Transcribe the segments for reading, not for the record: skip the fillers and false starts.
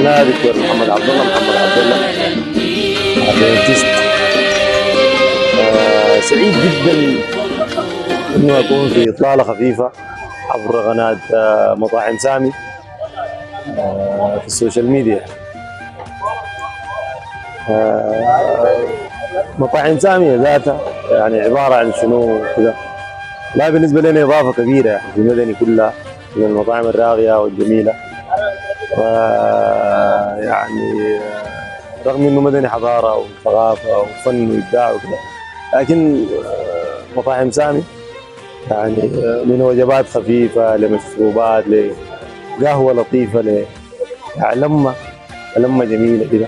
أنا دكتور محمد عبد الله، دينتيست. سعيد جدا إنه أكون في إطلالة خفيفة عبر قناة مطاعم سامي في السوشيال ميديا. مطاعم سامي ذاتها يعني عبارة عن شنو كذا؟ لا، بالنسبة لنا إضافة كبيرة يعني في مدني كلها من المطاعم الراقية والجميلة. يعني رغم إنه مدني حضارة وثقافة وفن وإبداع وكذا، لكن مطاعم سامي يعني من وجبات خفيفة لمشروبات لقهوة لطيفة يعني لمة جميلة كده.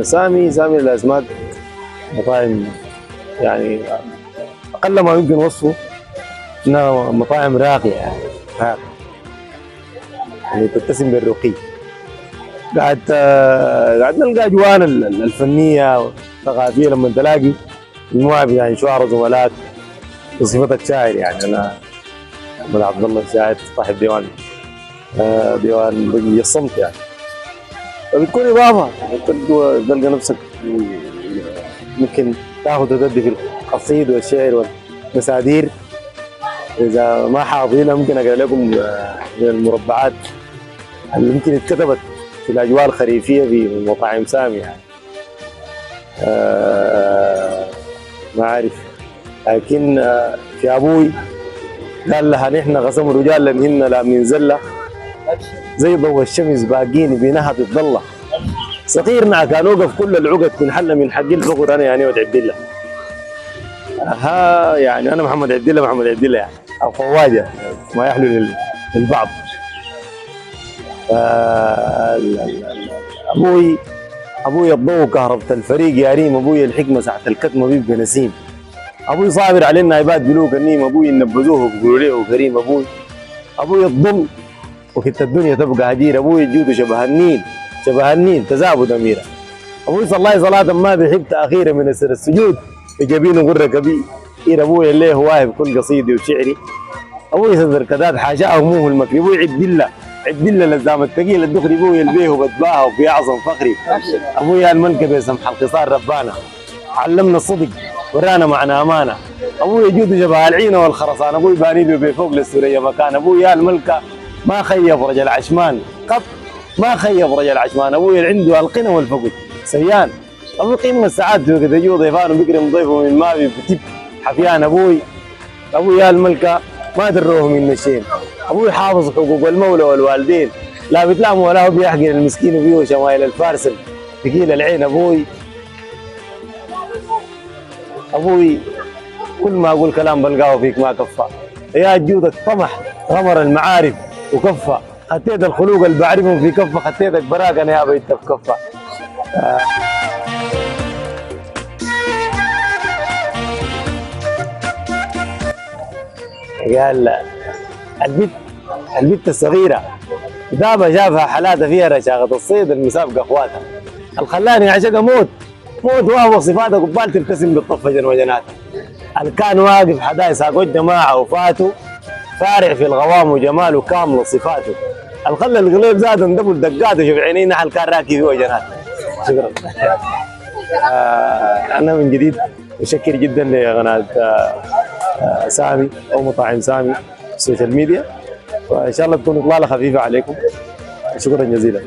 سامي للأسماك مطاعم يعني أقل ما يمكن وصفه إنها مطاعم راقية يعني يعني تتسم بالرقي. قاعد نلقى أجوان الفنية والثقافية لما تلاقي مجموعة يعني شعراء زملاء بصفتك شاعر. يعني أنا محمد عبد الله شاعر صاحب ديوان بقية الصمت يعني، فبتكون إضافة. تلقى نفسك ممكن تاخذ وتدي في القصيد والشعر والمسادير. إذا ما حافظينها ممكن أقرأ لكم من المربعات اللي يمكن اتكتبت في الأجواء الخريفية في مطاعم سامي يعني. ما أعرف، لكن في أبوي قال لها نحن قسم الرجال لأنهن لا من زلة زي ضوء الشمس باقين بنهض الضلة. صغيرنا كان وقف كل العقد تنحل من حق الفقر. أنا يعني وعد الله يعني أنا محمد عبد الله يعني، أو فواز يعني ما يحلو للبعض. أبوي الضوء كهربة الفريق يا ريم. أبوي الحكمة ساعة الكتمة بيبقى نسيم. أبوي صابر علينا عباد بلوك النيم. أبوي نبذوه وبيقولوا له كريم. أبوي الظل وكت الدنيا تبقى هجير. أبوي الجود شبه النيل تزابد أميرة. أبوي صلى الله صلاة ما بيحب تأخيرا من أسر السجود بجبين غرة كبير. أبوي اللي هو واهب كل قصيدي وشعري. أبوي صدر كداد حاشاه هموه المكري. أبوي عد الله لزام الثقيل الدخري. أبوي البيه وبتباها وبيعظم فخري. أبوي الملكة بسمح القصار ربانا علمنا الصدق ورانا معنا أمانة. أبوي يجود شبه العينة والخرسان. أبوي باني له بفوق للسورية مكان. أبوي الملكة ما خيب رجل عشمان قط ما خيب رجل عشمان. أبوي عنده القنا والفقد سيان. أبوي قيمة الساعات وقت يجوا ضيفان وبيكرم ضيفه من ما بيكتب حفيان. أبوي الملكة ما دروه من مشين. أبوي حافظ حقوق المولى والوالدين، لا بتلام ولا هو بيحقن المسكين وبيه شمايل الفارسل ثقيل العين. أبوي كل ما أقول كلام بلقاه فيك ما كفى. يا جود الطمح غمر المعارف وكفى. خطيت الخلوق اللي بعرفهم في كفة. خطيتك براك أنا يا بيت في كفة. قال البت الصغيرة كتابة شافها حالاتها فيها رشاقة الصيد المسابقة اخواتها. الخلاني عشق موت وهو صفاتها قبال ترتسم بالطفة جنوجناتها. كان واقف حدا يساقوا الجماعة وفاتوا فارع في الغوام وجماله كامل صفاته. الخلى القليب زاد اندبل دقاته شوف عينيه نحل كان راكي في وجناته. شكرا. أنا من جديد متشكر جدا لقناة سامي أو مطاعم سامي في السوشيال ميديا، وإن شاء الله تكون إطلالة خفيفة عليكم. شكرا جزيلا.